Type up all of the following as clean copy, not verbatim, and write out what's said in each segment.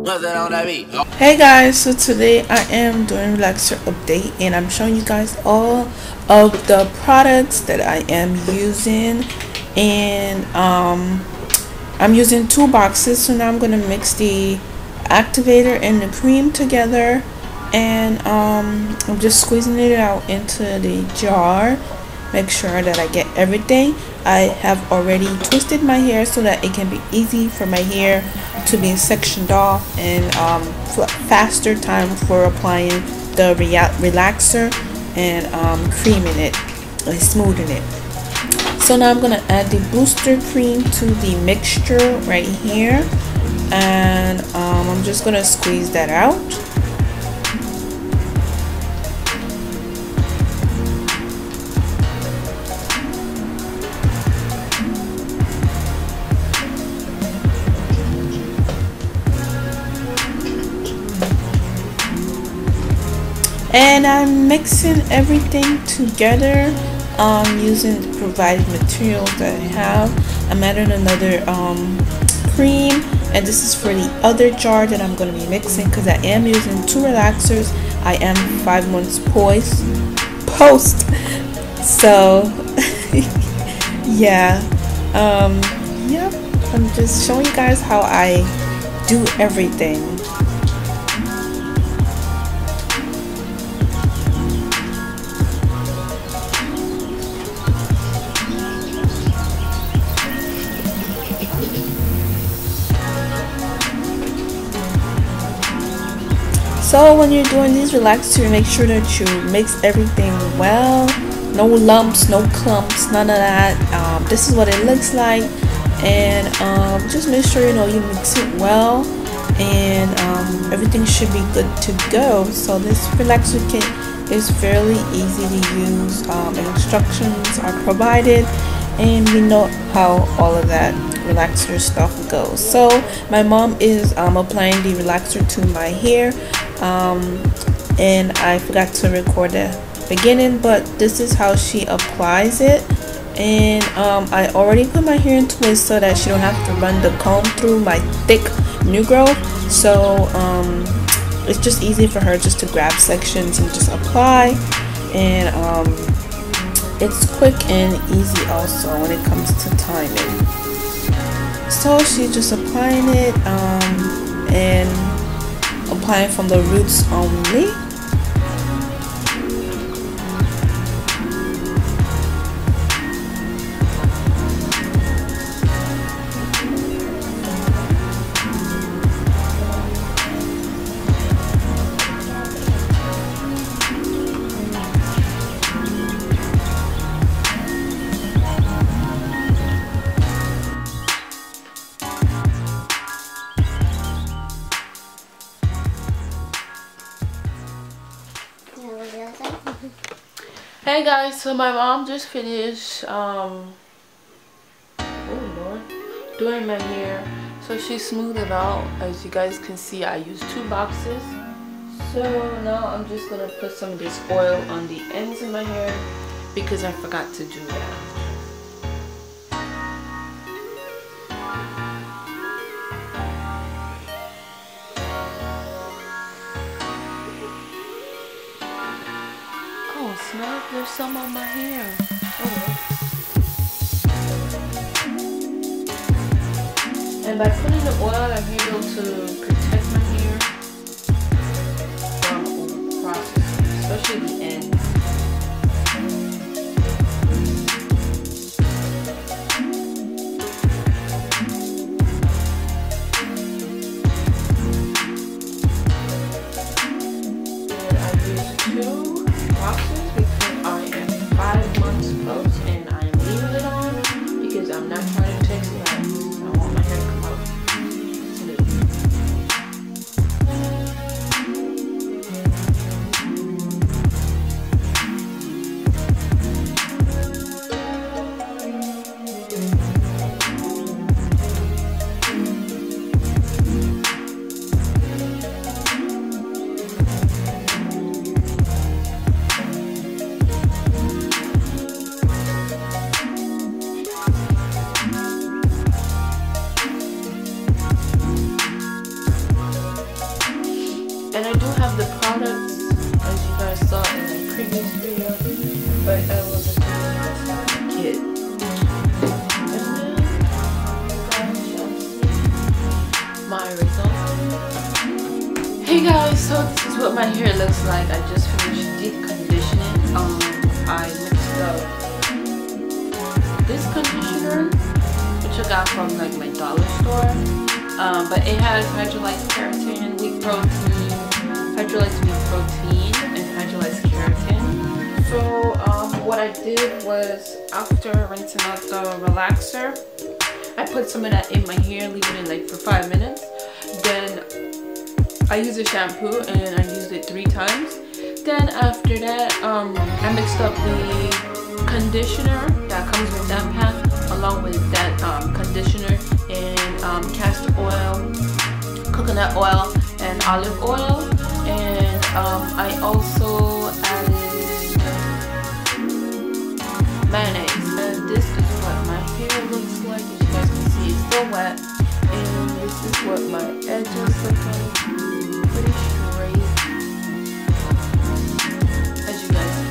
Hey guys, so today I am doing relaxer update and I'm showing you guys all of the products that I am using, and I'm using 2 boxes. So now I'm going to mix the activator and the cream together, and I'm just squeezing it out into the jar. Make sure that I get everything. I have already twisted my hair so that it can be easy for my hair to be sectioned off, and faster time for applying the relaxer and creaming it and smoothing it. So now I'm going to add the booster cream to the mixture right here, and I'm just going to squeeze that out. And I'm mixing everything together using the provided materials that I have. I'm adding another cream, and this is for the other jar that I'm going to be mixing because I am using 2 relaxers. I am 5 months post, so yeah, yep. I'm just showing you guys how I do everything. So when you're doing these relaxers, make sure that you mix everything well. No lumps, no clumps, none of that. This is what it looks like, and just make sure you mix it well, and everything should be good to go. So this relaxer kit is fairly easy to use. Instructions are provided, and we know how all of that relaxer stuff goes. So my mom is applying the relaxer to my hair, and I forgot to record the beginning, but this is how she applies it. And I already put my hair in twist so that she don't have to run the comb through my thick new growth. So it's just easy for her just to grab sections and just apply, and it's quick and easy also when it comes to timing. So she's just applying it and applying from the roots only. Hey guys, so my mom just finished oh Lord, doing my hair. So she smoothed it out. As you guys can see, I used 2 boxes. So now I'm just gonna put some of this oil on the ends of my hair because I forgot to do that. Snap, there's some on my hair. Oh. And by putting the oil, I'm able to protect my hair from overprocessing, especially the ends. And I used 2 boxes. I am 5 months post, and I am leaving it on because I'm not trying to take it out. I want my hair to come out smooth. do have the products as you guys saw in my previous video, but I will just do this kit. My results. Hey guys, so this is what my hair looks like. I just finished deep conditioning. I mixed up this conditioner, which I got from like my dollar store, but it has hydrolyzed keratin, wheat protein, hydrolyzed wheat protein, and hydrolyzed keratin. So what I did was, after rinsing out the relaxer, I put some of that in my hair, leave it in like for 5 minutes. Then I used a shampoo and I used it 3 times. Then after that, I mixed up the conditioner that comes with that pack along with that conditioner and castor oil, coconut oil, and olive oil. And I also added mayonnaise. And this is what my hair looks like. As you guys can see, it's still wet. And this is what my edges look like. Pretty straight, as you guys can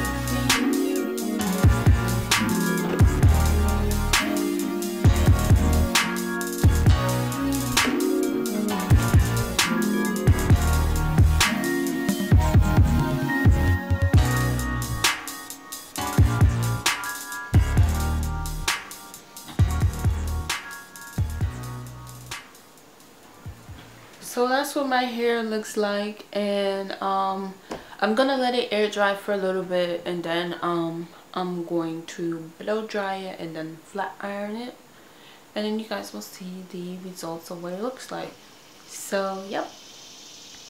So that's what my hair looks like, and I'm gonna let it air dry for a little bit, and then I'm going to blow dry it and then flat iron it, and then you guys will see the results of what it looks like. So yep.